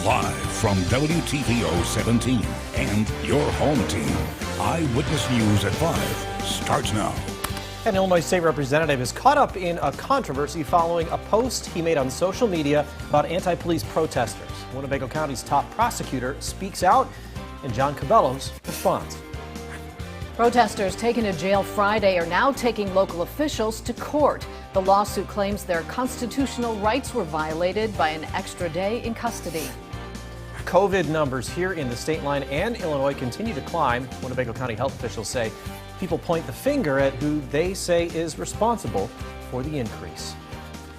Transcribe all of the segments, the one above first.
Live from WTVO 17 and your home team, Eyewitness News at 5 starts now. An Illinois state representative is caught up in a controversy following a post he made on social media about anti-police protesters. Winnebago County's top prosecutor speaks out, and John Cabello's responds. Protesters taken to jail Friday are now taking local officials to court. The lawsuit claims their constitutional rights were violated by an extra day in custody. COVID numbers here in the state line and Illinois continue to climb. Winnebago County health officials say people point the finger at who they say is responsible for the increase.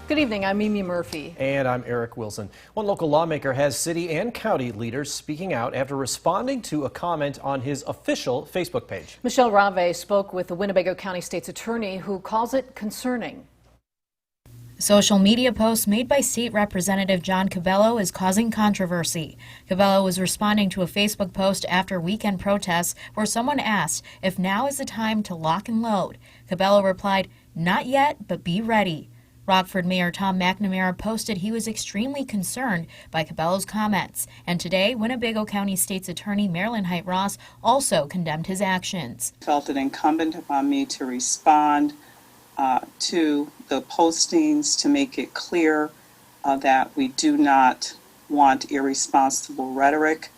Good evening, I'm Mimi Murphy. And I'm Eric Wilson. One local lawmaker has city and county leaders speaking out after responding to a comment on his official Facebook page. Michelle Rave spoke with the Winnebago County State's attorney, who calls it concerning. Social media post made by State Representative John Cabello is causing controversy. Cabello was responding to a Facebook post after weekend protests where someone asked if now is the time to lock and load. Cabello replied, "Not yet, but be ready." Rockford Mayor Tom McNamara posted he was extremely concerned by Cabello's comments, and today Winnebago County State's Attorney Marilyn Height-Ross also condemned his actions. I felt it incumbent upon me to respond to the postings to make it clear that we do not want irresponsible rhetoric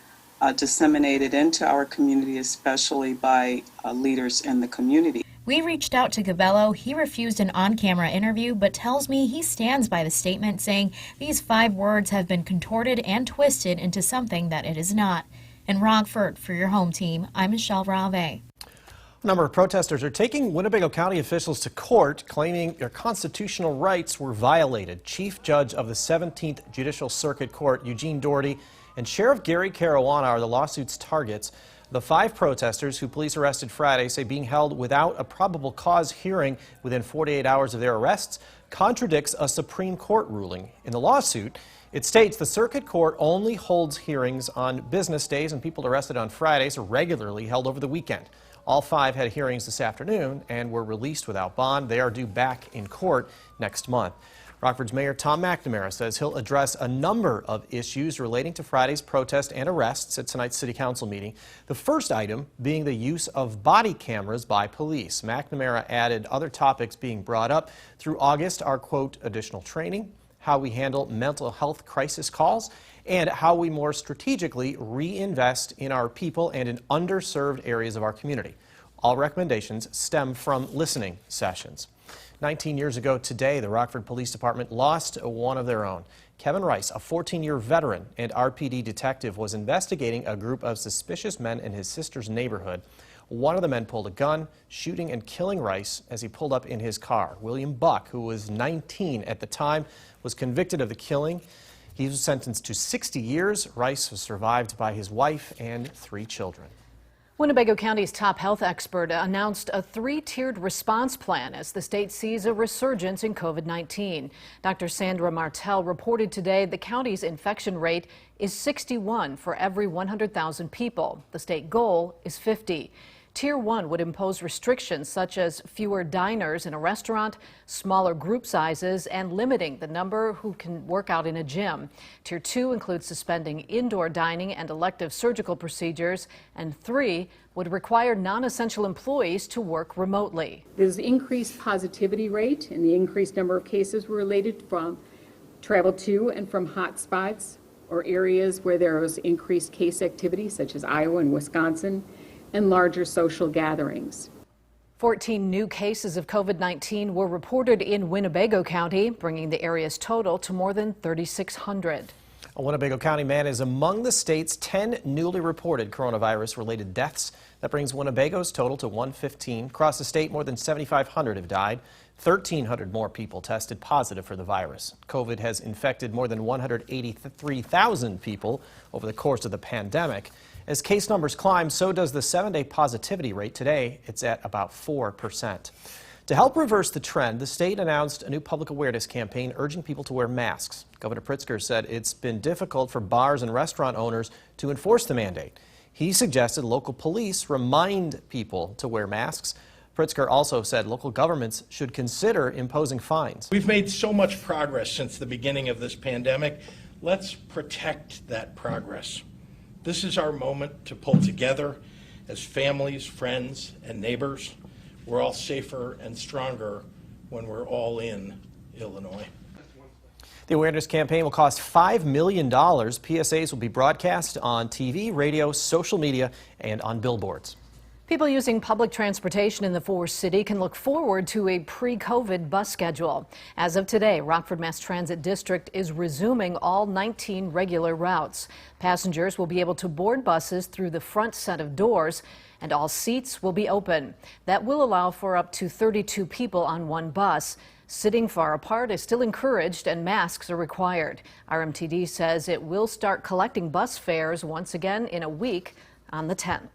disseminated into our community, especially by leaders in the community. We reached out to Cabello. He refused an on-camera interview, but tells me he stands by the statement, saying these 5 words have been contorted and twisted into something that it is not. In Rockford, for your home team, I'm Michelle Rave. A number of protesters are taking Winnebago County officials to court, claiming their constitutional rights were violated. Chief Judge of the 17th Judicial Circuit Court, Eugene Doherty, and Sheriff Gary Caruana are the lawsuit's targets. The 5 protesters who police arrested Friday say being held without a probable cause hearing within 48 hours of their arrests contradicts a Supreme Court ruling. In the lawsuit, it states the Circuit Court only holds hearings on business days, and people arrested on Fridays are regularly held over the weekend. All 5 had hearings this afternoon and were released without bond. They are due back in court next month. Rockford's Mayor Tom McNamara says he'll address a number of issues relating to Friday's protest and arrests at tonight's City Council meeting. The first item being the use of body cameras by police. McNamara added other topics being brought up. Through August are, quote, additional training, how we handle mental health crisis calls, and how we more strategically reinvest in our people and in underserved areas of our community. All recommendations stem from listening sessions. 19 years ago today, the Rockford Police Department lost one of their own. Kevin Rice, a 14-year veteran and RPD detective, was investigating a group of suspicious men in his sister's neighborhood. One of the men pulled a gun, shooting and killing Rice as he pulled up in his car. William Buck, who was 19 at the time, was convicted of the killing. He was sentenced to 60 years. Rice was survived by his wife and 3 children. Winnebago County's top health expert announced a 3-tiered response plan as the state sees a resurgence in COVID-19. Dr. Sandra Martell reported today the county's infection rate is 61 for every 100,000 people. The state goal is 50. Tier 1 would impose restrictions such as fewer diners in a restaurant, smaller group sizes, and limiting the number who can work out in a gym. Tier 2 includes suspending indoor dining and elective surgical procedures, and 3 would require non-essential employees to work remotely. There's increased positivity rate, and the increased number of cases were related from travel to and from hot spots or areas where there was increased case activity, such as Iowa and Wisconsin, and larger social gatherings. 14 new cases of COVID-19 were reported in Winnebago County, bringing the area's total to more than 3,600. A Winnebago County man is among the state's 10 newly reported coronavirus-related deaths. That brings Winnebago's total to 115. Across the state, more than 7,500 have died. 1,300 more people tested positive for the virus. COVID has infected more than 183,000 people over the course of the pandemic. As case numbers climb, so does the 7-day positivity rate. Today, it's at about 4%. To help reverse the trend, the state announced a new public awareness campaign urging people to wear masks. Governor Pritzker said it's been difficult for bars and restaurant owners to enforce the mandate. He suggested local police remind people to wear masks. Pritzker also said local governments should consider imposing fines. We've made so much progress since the beginning of this pandemic. Let's protect that progress. This is our moment to pull together as families, friends, and neighbors. We're all safer and stronger when we're all in Illinois. The awareness campaign will cost $5 million. PSAs will be broadcast on TV, radio, social media, and on billboards. People using public transportation in the Forest City can look forward to a pre-COVID bus schedule. As of today, Rockford Mass Transit District is resuming all 19 regular routes. Passengers will be able to board buses through the front set of doors, and all seats will be open. That will allow for up to 32 people on one bus. Sitting far apart is still encouraged and masks are required. RMTD says it will start collecting bus fares once again in a week on the 10th.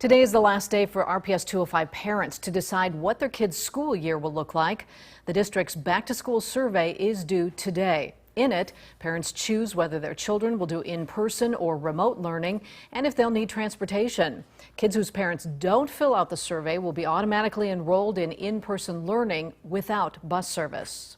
Today is the last day for RPS 205 parents to decide what their kids' school year will look like. The district's back-to-school survey is due today. In it, parents choose whether their children will do in-person or remote learning and if they'll need transportation. Kids whose parents don't fill out the survey will be automatically enrolled in in-person learning without bus service.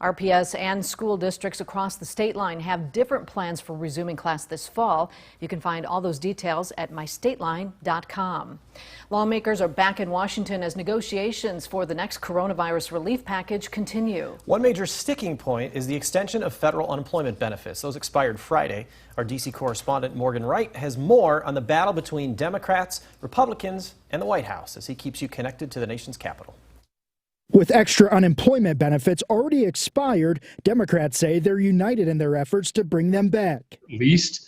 RPS and school districts across the state line have different plans for resuming class this fall. You can find all those details at mystateline.com. Lawmakers are back in Washington as negotiations for the next coronavirus relief package continue. One major sticking point is the extension of federal unemployment benefits. Those expired Friday. Our D.C. correspondent Morgan Wright has more on the battle between Democrats, Republicans, and the White House as he keeps you connected to the nation's capital. With extra unemployment benefits already expired, Democrats say they're united in their efforts to bring them back. At least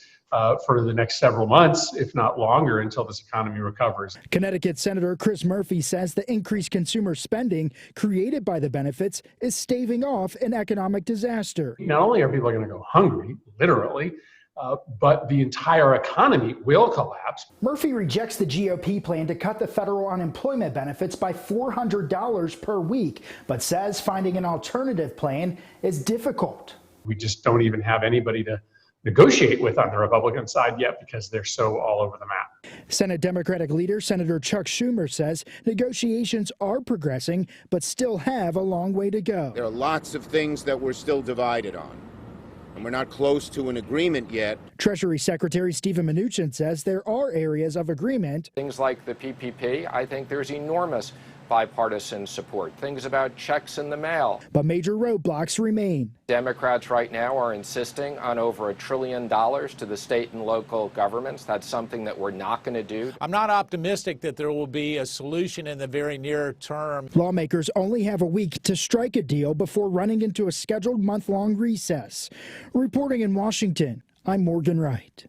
for the next several months, if not longer, until this economy recovers. Connecticut Senator Chris Murphy says the increased consumer spending created by the benefits is staving off an economic disaster. Not only are people going to go hungry, literally, but the entire economy will collapse. Murphy rejects the GOP plan to cut the federal unemployment benefits by $400 per week, but says finding an alternative plan is difficult. We just don't even have anybody to negotiate with on the Republican side yet because they're so all over the map. Senate Democratic leader Senator Chuck Schumer says negotiations are progressing, but still have a long way to go. There are lots of things that we're still divided on, and we're not close to an agreement yet. Treasury Secretary Steven Mnuchin says there are areas of agreement. Things like the PPP, I think there's enormous bipartisan support. Things about checks in the mail. But major roadblocks remain. Democrats right now are insisting on over $1 trillion to the state and local governments. That's something that we're not going to do. I'm not optimistic that there will be a solution in the very near term. Lawmakers only have a week to strike a deal before running into a scheduled month-long recess. Reporting in Washington, I'm Morgan Wright.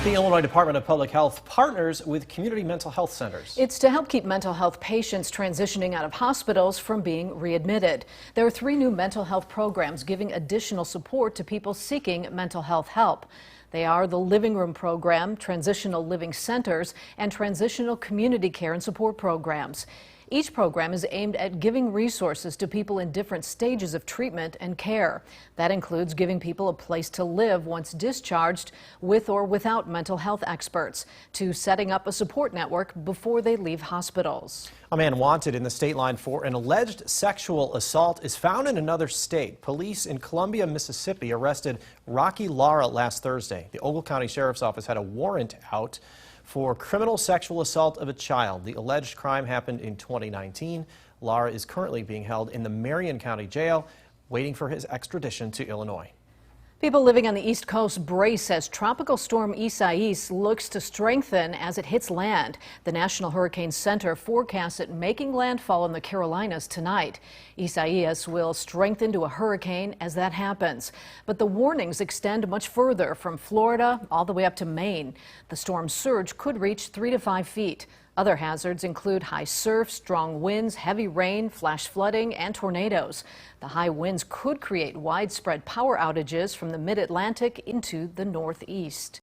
The Illinois Department of Public Health partners with community mental health centers. It's to help keep mental health patients transitioning out of hospitals from being readmitted. There are 3 new mental health programs giving additional support to people seeking mental health help. They are the Living Room Program, Transitional Living Centers, and Transitional Community Care and Support Programs. Each program is aimed at giving resources to people in different stages of treatment and care. That includes giving people a place to live once discharged with or without mental health experts, to setting up a support network before they leave hospitals. A man wanted in the state line for an alleged sexual assault is found in another state. Police in Columbia, Mississippi arrested Rocky Lara last Thursday. The Ogle County Sheriff's Office had a warrant out for criminal sexual assault of a child. The alleged crime happened in 2019. Lara is currently being held in the Marion County Jail, waiting for his extradition to Illinois. People living on the East Coast brace as Tropical Storm Isaias looks to strengthen as it hits land. The National Hurricane Center forecasts it making landfall in the Carolinas tonight. Isaias will strengthen to a hurricane as that happens. But the warnings extend much further, from Florida all the way up to Maine. The storm's surge could reach 3 to 5 feet. Other hazards include high surf, strong winds, heavy rain, flash flooding, and tornadoes. The high winds could create widespread power outages from the mid-Atlantic into the Northeast.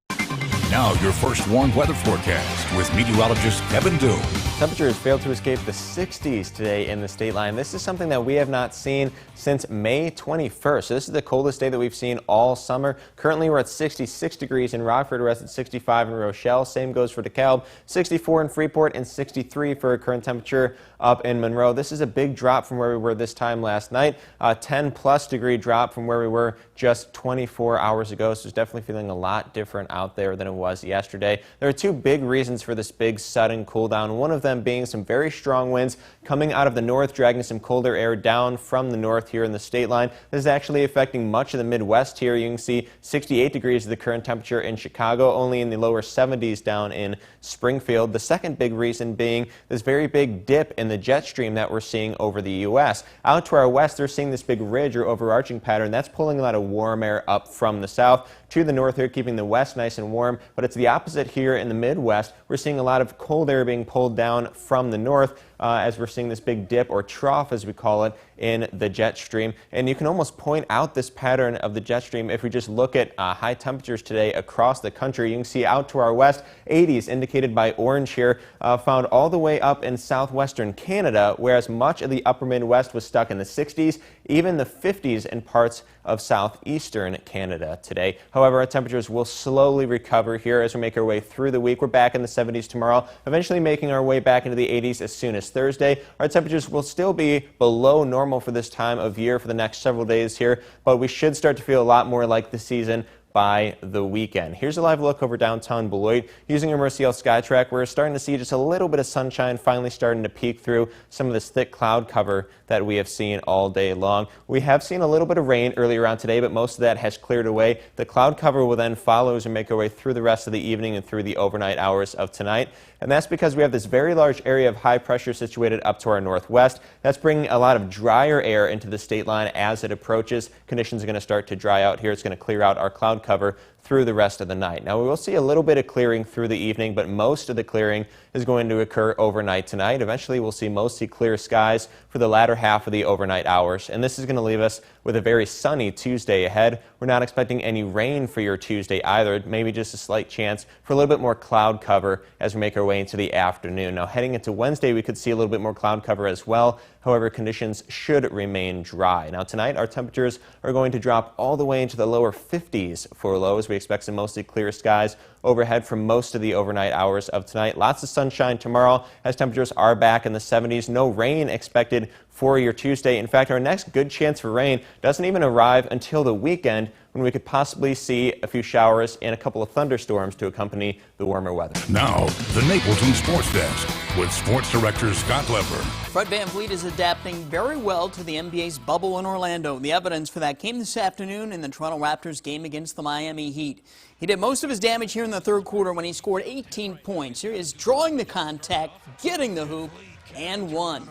Now your first warned weather forecast with meteorologist Kevin Doom. Temperatures failed to escape the 60s today in the state line. This is something that we have not seen since May 21st. So this is the coldest day that we've seen all summer. Currently we're at 66 degrees in Rockford. We're at 65 in Rochelle. Same goes for DeKalb. 64 in Freeport and 63 for a current temperature up in Monroe. This is a big drop from where we were this time last night. 10+ degree drop from where we were just 24 hours ago. So it's definitely feeling a lot different out there than it was yesterday. There are two big reasons for this big sudden cool down. One of them being some very strong winds coming out of the north, dragging some colder air down from the north here in the state line. This is actually affecting much of the Midwest here. You can see 68 degrees of the current temperature in Chicago, only in the lower 70s down in Springfield. The second big reason being this very big dip in the jet stream that we're seeing over the U.S. Out to our west, they're seeing this big ridge or overarching pattern. That's pulling a lot of warm air up from the south to the north here, keeping the west nice and warm. But it's the opposite here in the Midwest. We're seeing a lot of cold air being pulled down from the north as we're seeing this big dip, or trough as we call it, in the jet stream. And you can almost point out this pattern of the jet stream if we just look at high temperatures today across the country. You can see out to our west, 80s indicated by orange here, found all the way up in southwestern Canada, whereas much of the upper Midwest was stuck in the 60s, even the 50s in parts of southeastern Canada today. However, our temperatures will slowly recover here as we make our way through the week. We're back in the 70s tomorrow, eventually making our way back into the 80s as soon as Thursday. Our temperatures will still be below normal for this time of year for the next several days here, but we should start to feel a lot more like the season by the weekend. Here's a live look over downtown Beloit using a Merciel SkyTrack. We're starting to see just a little bit of sunshine finally starting to peek through some of this thick cloud cover that we have seen all day long. We have seen a little bit of rain earlier on today, but most of that has cleared away. The cloud cover will then follow as we make our way through the rest of the evening and through the overnight hours of tonight. And that's because we have this very large area of high pressure situated up to our northwest. That's bringing a lot of drier air into the state line as it approaches. Conditions are going to start to dry out here. It's going to clear out our cloud cover through the rest of the night. Now, we will see a little bit of clearing through the evening, but most of the clearing is going to occur overnight tonight. Eventually, we'll see mostly clear skies for the latter half of the overnight hours, and this is going to leave us with a very sunny Tuesday ahead. We're not expecting any rain for your Tuesday either, maybe just a slight chance for a little bit more cloud cover as we make our way into the afternoon. Now, heading into Wednesday, we could see a little bit more cloud cover as well. However, conditions should remain dry. Now, tonight, our temperatures are going to drop all the way into the lower 50s for lows. We expect some mostly clear skies overhead for most of the overnight hours of tonight. Lots of sunshine tomorrow as temperatures are back in the 70s. No rain expected for your Tuesday. In fact, our next good chance for rain doesn't even arrive until the weekend, when we could possibly see a few showers and a couple of thunderstorms to accompany the warmer weather. Now, the Napleton Sports Desk with Sports Director Scott Lever. Fred VanVleet is adapting very well to the NBA's bubble in Orlando. The evidence for that came this afternoon in the Toronto Raptors game against the Miami Heat. He did most of his damage here in the third quarter when he scored 18 points. Here he is drawing the contact, getting the hoop, and one.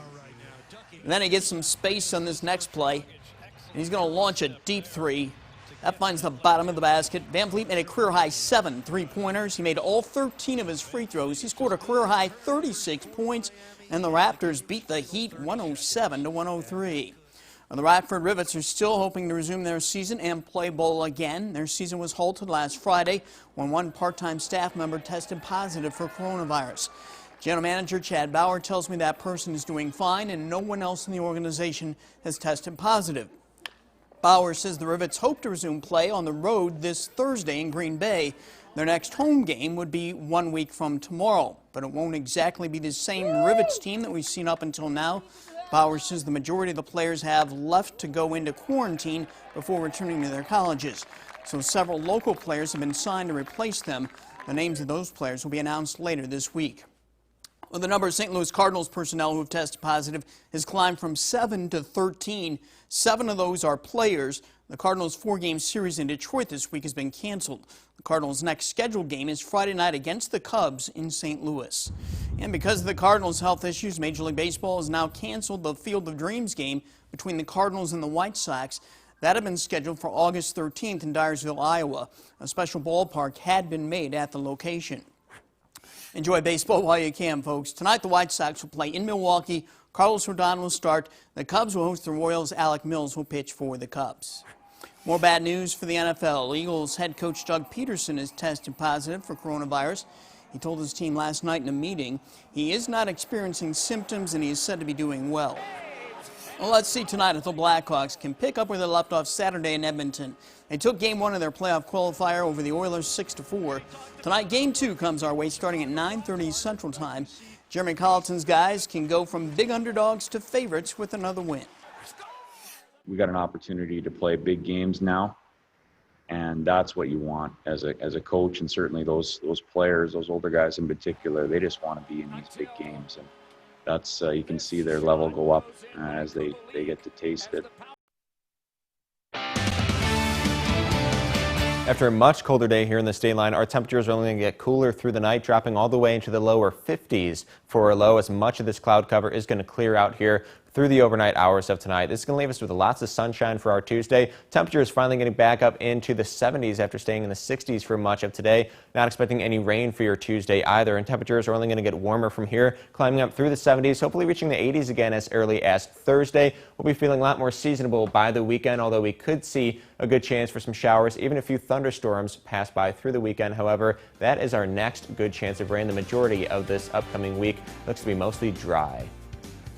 And then he gets some space on this next play, and he's going to launch a deep three. That finds the bottom of the basket. VanVleet made a career-high 7 three-pointers. He made all 13 of his free throws. He scored a career-high 36 points, and the Raptors beat the Heat 107-103. The Rockford Rivets are still hoping to resume their season and play ball again. Their season was halted last Friday when one part-time staff member tested positive for coronavirus. General Manager Chad Bauer tells me that person is doing fine and no one else in the organization has tested positive. Bauer says the Rivets hope to resume play on the road this Thursday in Green Bay. Their next home game would be 1 week from tomorrow, but it won't exactly be the same Rivets team that we've seen up until now. Bauer says the majority of the players have left to go into quarantine before returning to their colleges. So several local players have been signed to replace them. The names of those players will be announced later this week. Well, the number of St. Louis Cardinals personnel who have tested positive has climbed from 7 to 13. 7 of those are players. The Cardinals' 4-game series in Detroit this week has been canceled. The Cardinals' next scheduled game is Friday night against the Cubs in St. Louis. And because of the Cardinals' health issues, Major League Baseball has now canceled the Field of Dreams game between the Cardinals and the White Sox. That had been scheduled for August 13th in Dyersville, Iowa. A special ballpark had been made at the location. Enjoy baseball while you can, folks. Tonight, the White Sox will play in Milwaukee. Carlos Rodon will start. The Cubs will host the Royals. Alec Mills will pitch for the Cubs. More bad news for the NFL. Eagles head coach Doug Peterson has tested positive for coronavirus. He told his team last night in a meeting he is not experiencing symptoms and he is said to be doing well. Well, let's see tonight if the Blackhawks can pick up where they left off Saturday in Edmonton. They took Game 1 of their playoff qualifier over the Oilers 6-4. Tonight, Game 2 comes our way starting at 9:30 Central Time. Jeremy Colleton's guys can go from big underdogs to favorites with another win. We got an opportunity to play big games now, and that's what you want as a coach, and certainly those players, those older guys in particular. They just want to be in these big games, and that's you can see their level go up as they get to taste it. After a much colder day here in the state line, our temperatures are only going to get cooler through the night, dropping all the way into the lower 50s for a low, as much of this cloud cover is going to clear out here through the overnight hours of tonight. This is going to leave us with lots of sunshine for our Tuesday. Temperatures finally getting back up into the 70s after staying in the 60s for much of today. Not expecting any rain for your Tuesday either, and temperatures are only going to get warmer from here, climbing up through the 70s, hopefully reaching the 80s again as early as Thursday. We'll be feeling a lot more seasonable by the weekend, although we could see a good chance for some showers, even a few thunderstorms pass by through the weekend. However, that is our next good chance of rain. The majority of this upcoming week looks to be mostly dry.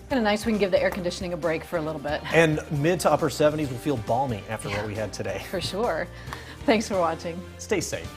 Kind of nice we can give the air conditioning a break for a little bit. And mid to upper 70s will feel balmy after what we had today. For sure. Thanks for watching. Stay safe.